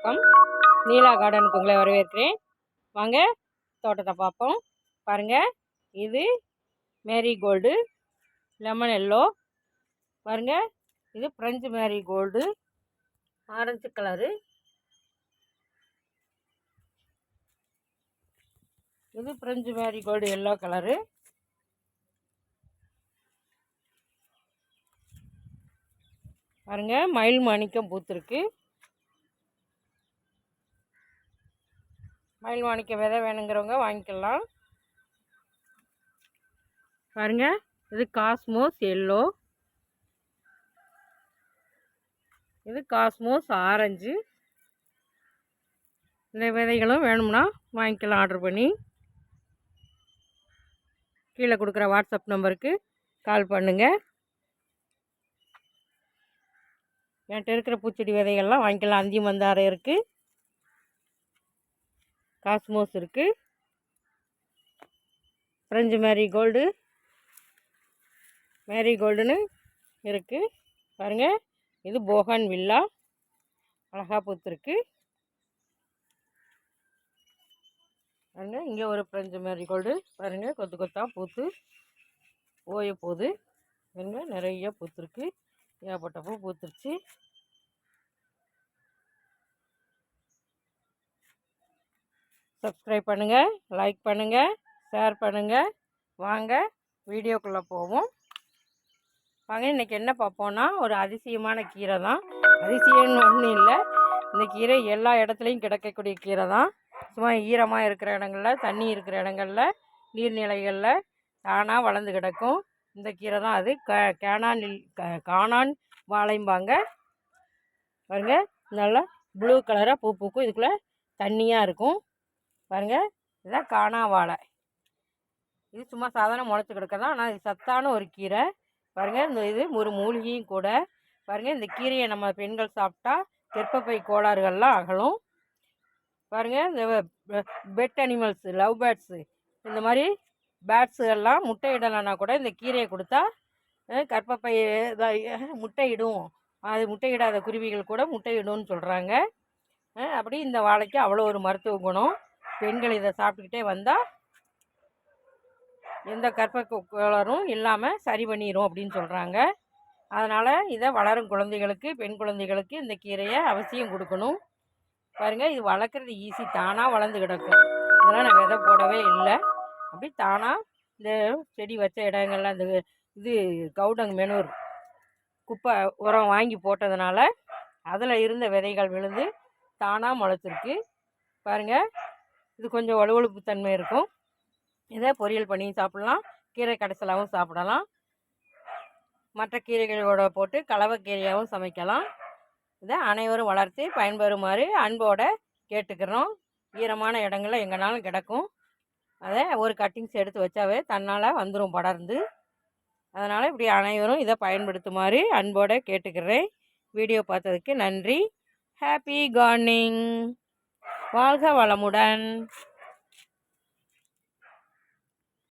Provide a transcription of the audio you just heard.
வணக்கம். நீலா கார்டனுக்கு உங்களை வரவேற்கிறேன். வாங்க தோட்டத்தை பார்ப்போம். பாருங்கள், இது மேரிகோல்டு லெமன் எல்லோ. பாருங்கள், இது பிரெஞ்சு மேரிகோல்டு ஆரஞ்சு கலரு. இது பிரெஞ்சு மேரிகோல்டு எல்லோ கலரு. பாருங்கள், மயில் மாணிக்கம் பூத்துருக்கு. மயில் மாணிக்க விதை வேணுங்கிறவங்க வாங்கிக்கலாம். பாருங்கள், இது காஸ்மோஸ் எல்லோ. இது காஸ்மோஸ் ஆரஞ்சு. இந்த விதைகளும் வேணும்னா வாங்கிக்கலாம் ஆர்டர் பண்ணி. கீழே கொடுக்குற வாட்ஸ்அப் நம்பருக்கு கால் பண்ணுங்கள். என்கிட்ட இருக்கிற பூச்செடி விதைகள்லாம் வாங்கிக்கலாம். அந்தி மந்தாரம் இருக்குது, காஸ்மோஸ் இருக்குது, பிரெஞ்சு மேரிகோல்டுன்னு இருக்குது. பாருங்கள், இது போகன் வில்லா அழகாக பூத்துருக்கு. பாருங்கள், இங்கே ஒரு பிரெஞ்சு மேரிகோல்டு. பாருங்கள், கொத்து கொத்தாக பூத்து ஓய போகுது. பாருங்கள், நிறைய பூத்துருக்கு. ஏகப்பட்ட பூ பூத்துருச்சு. சப்ஸ்கிரைப் பண்ணுங்கள், லைக் பண்ணுங்கள், ஷேர் பண்ணுங்கள். வாங்க வீடியோக்குள்ளே போவோம். வாங்க, இன்றைக்கி என்ன பார்ப்போன்னா, ஒரு அதிசயமான கீரை தான். அதிசயம்னு ஒன்றும் இல்லை, இந்த கீரை எல்லா இடத்துலையும் கிடைக்கக்கூடிய கீரை தான். சும்மா ஈரமாக இருக்கிற இடங்களில், தண்ணி இருக்கிற இடங்களில், நீர்நிலைகளில் தானாக வளர்ந்து கிடக்கும் இந்த கீரை தான். அது காணான் வாழைம்பாங்க. பாருங்கள், நல்லா ப்ளூ கலராக பூ பூக்கும். இதுக்குள்ளே தண்ணியாக இருக்கும். பாருங்கள், இதுதான் காணா வாழை. இது சும்மா சாதாரண முளைச்சி கிடக்கதான், ஆனால் இது சத்தான ஒரு கீரை. பாருங்கள், இந்த இது ஒரு மூலிகையும் கூட. பாருங்கள், இந்த கீரையை நம்ம பெண்கள் சாப்பிட்டா கர்ப்பப்பை கோளாறுகள்லாம் அகலும். பாருங்கள், இந்த பெட் அனிமல்ஸு, லவ் பேர்ட்ஸு, இந்த மாதிரி பேர்ட்ஸுகள்லாம் முட்டை இடலைன்னா கூட இந்த கீரையை கொடுத்தா கர்ப்பப்பை முட்டையிடும். அது முட்டையிடாத குருவிகள் கூட முட்டையிடும்னு சொல்கிறாங்க. அப்படி இந்த வாழைக்கு அவ்வளோ ஒரு மருத்துவ குணம். பெண்கள் இதை சாப்பிட்டுக்கிட்டே வந்தால் எந்த கர்ப்ப கோளாறும் இல்லாமல் சரி பண்ணிடும் அப்படின்னு சொல்கிறாங்க. அதனால் இதை வளரும் குழந்தைகளுக்கு, பெண் குழந்தைகளுக்கு இந்த கீரையை அவசியம் கொடுக்கணும். பாருங்கள், இது வளர்க்குறது ஈஸி, தானாக வளர்ந்து கிடக்கும். இதெல்லாம் நான் விதை போடவே இல்லை. அப்படி தானாக இந்த செடி வச்ச இடங்கள்லாம் இந்த இது கவுடங் மெனூர் குப்பை உரம் வாங்கி போட்டதுனால அதில் இருந்த விதைகள் விழுந்து தானாக முளைச்சிருக்கு. பாருங்கள், இது கொஞ்சம் வலுவழுப்பு தன்மை இருக்கும். இதை பொரியல் பண்ணி சாப்பிட்லாம், கீரை கடைசலாகவும் சாப்பிடலாம், மற்ற கீரைகளோட போட்டு கலவை கீரையாகவும் சமைக்கலாம். இதை அனைவரும் வளர்த்து பயன்பெறுமாறு அன்போடு கேட்டுக்கிறோம். ஈரமான இடங்களில் எங்கேனாலும் கிடக்கும். அதை ஒரு கட்டிங்ஸ் எடுத்து வச்சாவே தன்னால் வந்துடும் படர்ந்து. அதனால் இப்படி அனைவரும் இதை பயன்படுத்துமாறு அன்போடு கேட்டுக்கிறேன். வீடியோ பார்த்ததுக்கு நன்றி. Happy gardening. வாழ்க வளமுடன்.